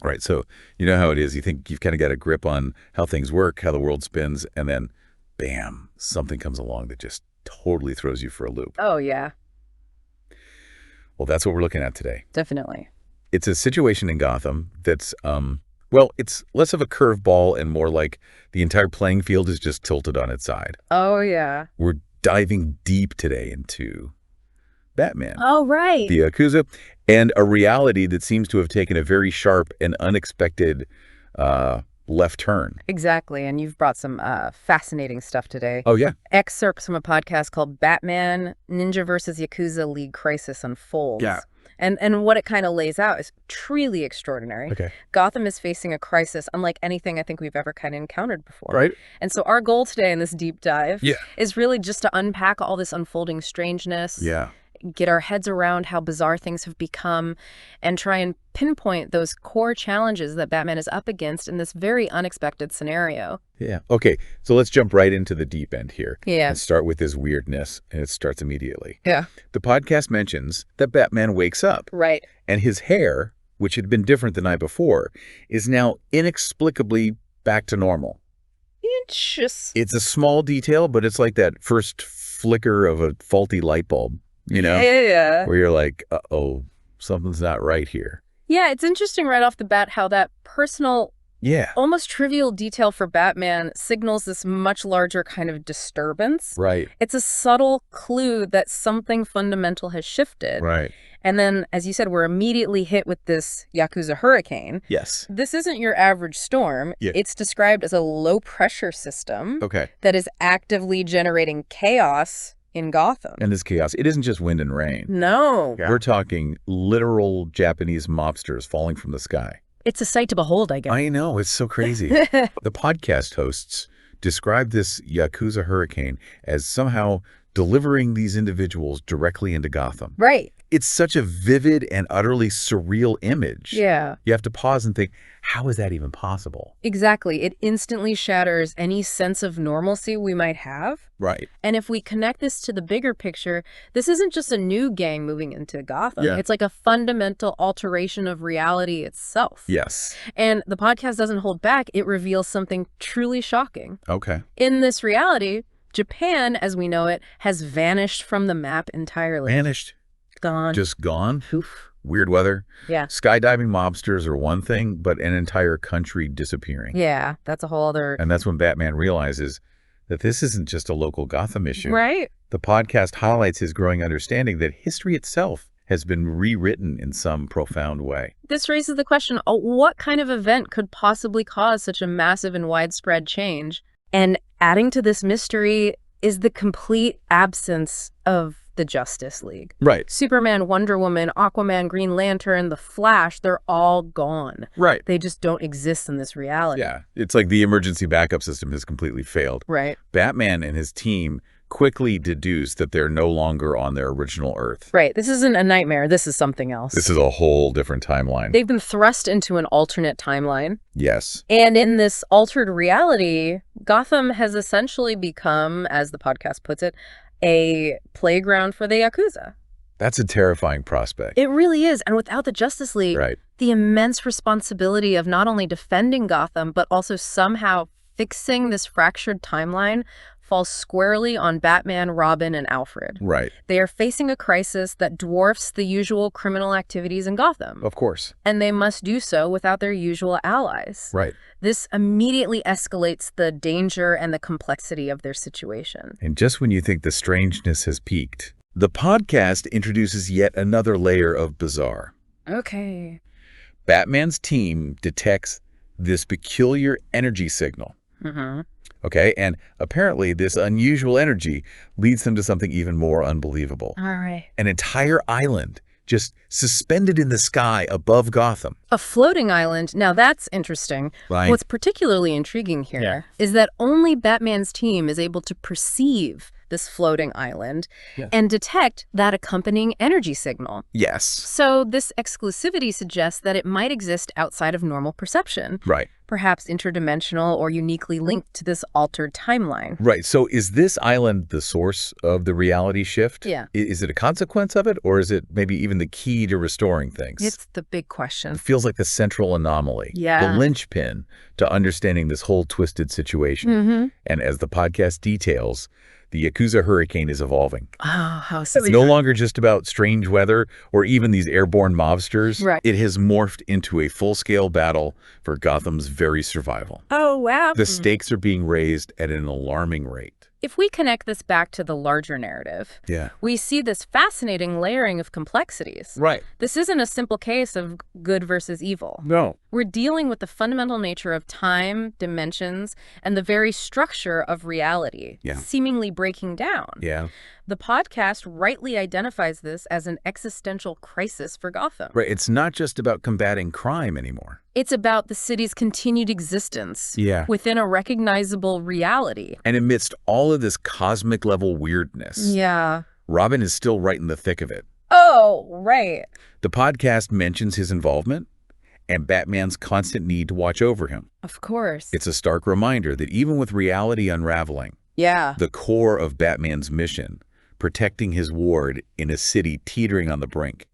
Right. So you know how it is. You think you've kind of got a grip on how things work, how the world spins, and then, bam, something comes along that just totally throws you for a loop. Oh, yeah. Well, that's what we're looking at today. Definitely. It's a situation in Gotham that's, well, it's less of a curveball and more like the entire playing field is just tilted on its side. Oh, yeah. We're diving deep today into Batman. Oh, right. The Yakuza, and a reality that seems to have taken a very sharp and unexpected left turn. Exactly. And you've brought some fascinating stuff today. Oh, yeah. Excerpts from a podcast called Batman Ninja vs. Yakuza League Crisis Unfolds. Yeah. And what it kind of lays out is truly extraordinary. Okay. Gotham is facing a crisis unlike anything I think we've ever kind of encountered before. Right. And so our goal today in this deep dive Yeah. is really just to unpack all this unfolding strangeness. Yeah. Get our heads around how bizarre things have become, and try and pinpoint those core challenges that Batman is up against in this very unexpected scenario. Yeah. Okay. So let's jump right into the deep end here. Yeah. And start with this weirdness, and it starts immediately. Yeah. The podcast mentions that Batman wakes up. Right. And his hair, which had been different the night before, is now inexplicably back to normal. It's a small detail, but it's like that first flicker of a faulty light bulb. You know, Yeah. where you're like, uh-oh, something's not right here. Yeah, it's interesting right off the bat how that personal, almost trivial detail for Batman signals this much larger kind of disturbance. Right. It's a subtle clue that something fundamental has shifted. Right. And then, as you said, we're immediately hit with this Yakuza hurricane. Yes. This isn't your average storm. Yeah. It's described as a low-pressure system Okay. that is actively generating chaos in Gotham. And this chaos, it isn't just wind and rain. No. We're talking literal Japanese mobsters falling from the sky. It's a sight to behold, I guess. I know, it's so crazy. The podcast hosts describe this Yakuza hurricane as somehow delivering these individuals directly into Gotham. Right. It's such a vivid and utterly surreal image. Yeah. You have to pause and think, how is that even possible? Exactly. It instantly shatters any sense of normalcy we might have. Right. And if we connect this to the bigger picture, this isn't just a new gang moving into Gotham. Yeah. It's like a fundamental alteration of reality itself. Yes. And the podcast doesn't hold back. It reveals something truly shocking. Okay. In this reality, Japan, as we know it, has vanished from the map entirely. Vanished. Gone. Just gone. Poof. Weird weather. Yeah. Skydiving mobsters are one thing, but an entire country disappearing. Yeah, that's a whole other... And that's when Batman realizes that this isn't just a local Gotham issue. Right. The podcast highlights his growing understanding that history itself has been rewritten in some profound way. This raises the question, what kind of event could possibly cause such a massive and widespread change? And adding to this mystery is the complete absence of the Justice League. Right. Superman, Wonder Woman, Aquaman, Green Lantern, The Flash, they're all gone. Right. They just don't exist in this reality. Yeah. It's like the emergency backup system has completely failed. Right. Batman and his team quickly deduce that they're no longer on their original Earth. Right. This isn't a nightmare. This is something else. This is a whole different timeline. They've been thrust into an alternate timeline. Yes. And in this altered reality, Gotham has essentially become, as the podcast puts it, a playground for the Yakuza. That's a terrifying prospect. It really is. And without the Justice League, Right. the immense responsibility of not only defending Gotham, but also somehow fixing this fractured timeline falls squarely on Batman, Robin, and Alfred. Right. They are facing a crisis that dwarfs the usual criminal activities in Gotham. Of course. And they must do so without their usual allies. Right. This immediately escalates the danger and the complexity of their situation. And just when you think the strangeness has peaked, the podcast introduces yet another layer of bizarre. Okay. Batman's team detects this peculiar energy signal. Mm-hmm. Okay, and apparently this unusual energy leads them to something even more unbelievable. All right. An entire island just suspended in the sky above Gotham. A floating island. Now that's interesting. Right. What's particularly intriguing here is that only Batman's team is able to perceive this floating island, Yes. and detect that accompanying energy signal. Yes. So this exclusivity suggests that it might exist outside of normal perception, Right. perhaps interdimensional or uniquely linked to this altered timeline. Right. So is this island the source of the reality shift? Yeah. Is it a consequence of it, or is it maybe even the key to restoring things? It's the big question. It feels like the central anomaly, Yeah. the linchpin to understanding this whole twisted situation. Mm-hmm. And as the podcast details, the Yakuza hurricane is evolving. Oh, how It's silly. no longer just about strange weather or even these airborne mobsters. Right. It has morphed into a full-scale battle for Gotham's very survival. Oh, wow. The stakes are being raised at an alarming rate. If we connect this back to the larger narrative, Yeah. we see this fascinating layering of complexities. Right. This isn't a simple case of good versus evil. No. We're dealing with the fundamental nature of time, dimensions, and the very structure of reality, Yeah. seemingly breaking down. Yeah. The podcast rightly identifies this as an existential crisis for Gotham. Right. It's not just about combating crime anymore. It's about the city's continued existence Yeah. within a recognizable reality. And amidst all of this cosmic level weirdness, Yeah. Robin is still right in the thick of it. Oh, right. The podcast mentions his involvement and Batman's constant need to watch over him. Of course. It's a stark reminder that even with reality unraveling, Yeah. the core of Batman's mission, protecting his ward in a city teetering on the brink,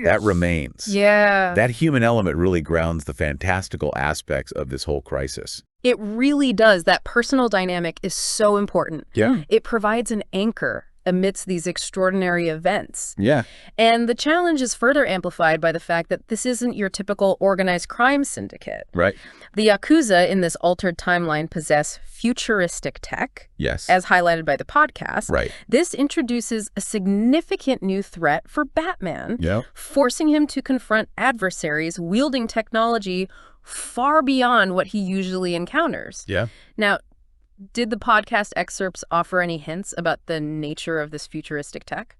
that remains. Yeah. That human element really grounds the fantastical aspects of this whole crisis. It really does. That personal dynamic is so important. Yeah. It provides an anchor amidst these extraordinary events. Yeah. And the challenge is further amplified by the fact that this isn't your typical organized crime syndicate. Right. The Yakuza in this altered timeline possess futuristic tech, Yes. as highlighted by the podcast. Right. This introduces a significant new threat for Batman, Yeah. forcing him to confront adversaries wielding technology far beyond what he usually encounters. Yeah. Now, did the podcast excerpts offer any hints about the nature of this futuristic tech?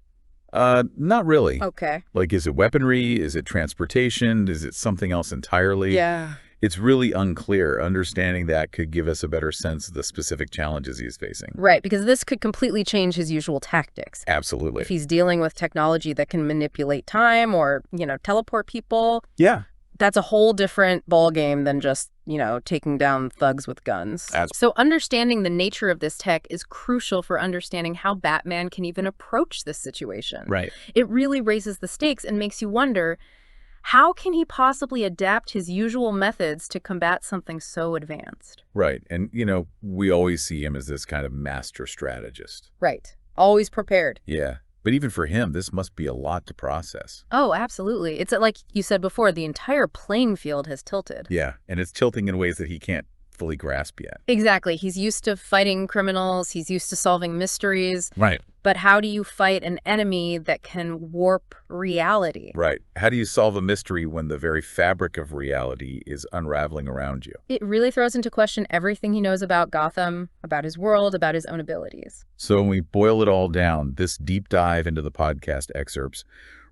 Not really. Okay. Like, is it weaponry? Is it transportation? Is it something else entirely? Yeah. It's really unclear. Understanding that could give us a better sense of the specific challenges he's facing. Right, because this could completely change his usual tactics. Absolutely. If he's dealing with technology that can manipulate time or, teleport people, Yeah. that's a whole different ballgame than just, taking down thugs with guns. So understanding the nature of this tech is crucial for understanding how Batman can even approach this situation. Right. It really raises the stakes and makes you wonder, how can he possibly adapt his usual methods to combat something so advanced? Right. And, we always see him as this kind of master strategist. Right. Always prepared. Yeah. But even for him, this must be a lot to process. Oh, absolutely. It's like you said before, the entire playing field has tilted. Yeah. And it's tilting in ways that he can't fully grasp yet. Exactly. He's used to fighting criminals. He's used to solving mysteries. Right. But how do you fight an enemy that can warp reality? Right. How do you solve a mystery when the very fabric of reality is unraveling around you? It really throws into question everything he knows about Gotham, about his world, about his own abilities. So when we boil it all down, this deep dive into the podcast excerpts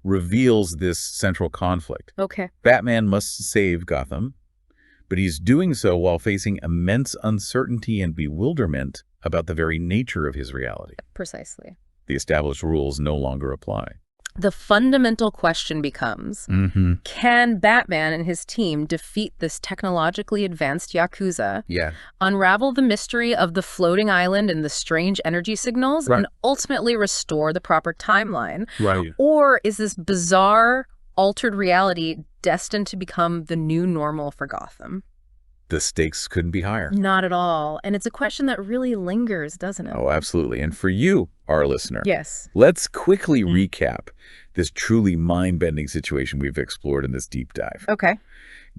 reveals this central conflict. Okay. Batman must save Gotham, but he's doing so while facing immense uncertainty and bewilderment about the very nature of his reality. Precisely. The established rules no longer apply. The fundamental question becomes, can Batman and his team defeat this technologically advanced Yakuza, Yeah. unravel the mystery of the floating island and the strange energy signals, Right. and ultimately restore the proper timeline? Right. Or is this bizarre, altered reality destined to become the new normal for Gotham? The stakes couldn't be higher. Not at all. And it's a question that really lingers, doesn't it? Oh, absolutely. And for you, our listener, Yes. let's quickly recap this truly mind-bending situation we've explored in this deep dive. Okay.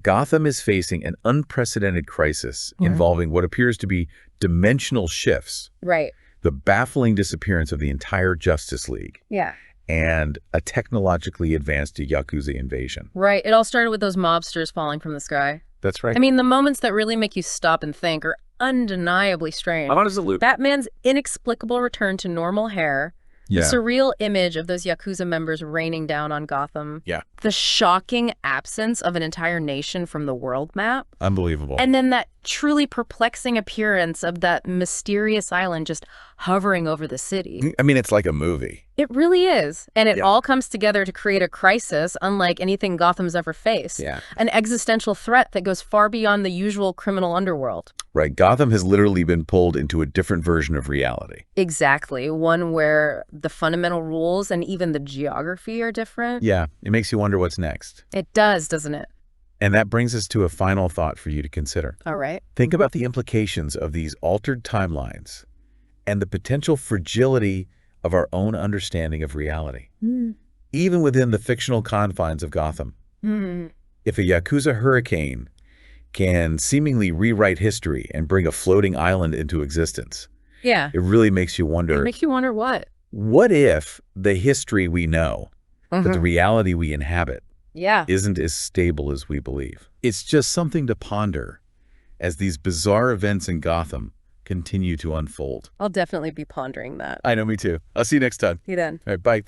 Gotham is facing an unprecedented crisis involving what appears to be dimensional shifts, Right. the baffling disappearance of the entire Justice League, Yeah. and a technologically advanced Yakuza invasion. Right. It all started with those mobsters falling from the sky. That's right. I mean, the moments that really make you stop and think are undeniably strange. Absolutely. Batman's inexplicable return to normal hair, The surreal image of those Yakuza members raining down on Gotham. Yeah. The shocking absence of an entire nation from the world map. Unbelievable. And then that truly perplexing appearance of that mysterious island just hovering over the city. I mean, it's like a movie. It really is. And it all comes together to create a crisis unlike anything Gotham's ever faced. Yeah. An existential threat that goes far beyond the usual criminal underworld. Right. Gotham has literally been pulled into a different version of reality. Exactly. One where the fundamental rules and even the geography are different. Yeah. It makes you wonder what's next. It does, doesn't it? And that brings us to a final thought for you to consider. All right. Think about the implications of these altered timelines and the potential fragility of our own understanding of reality. Even within the fictional confines of Gotham. If a Yakuza hurricane can seemingly rewrite history and bring a floating island into existence, it really makes you wonder. It makes you wonder what? What if the history we know, but the reality we inhabit, isn't as stable as we believe? It's just something to ponder as these bizarre events in Gotham continue to unfold. I'll definitely be pondering that. I know, me too. I'll see you next time. See you then. All right, bye.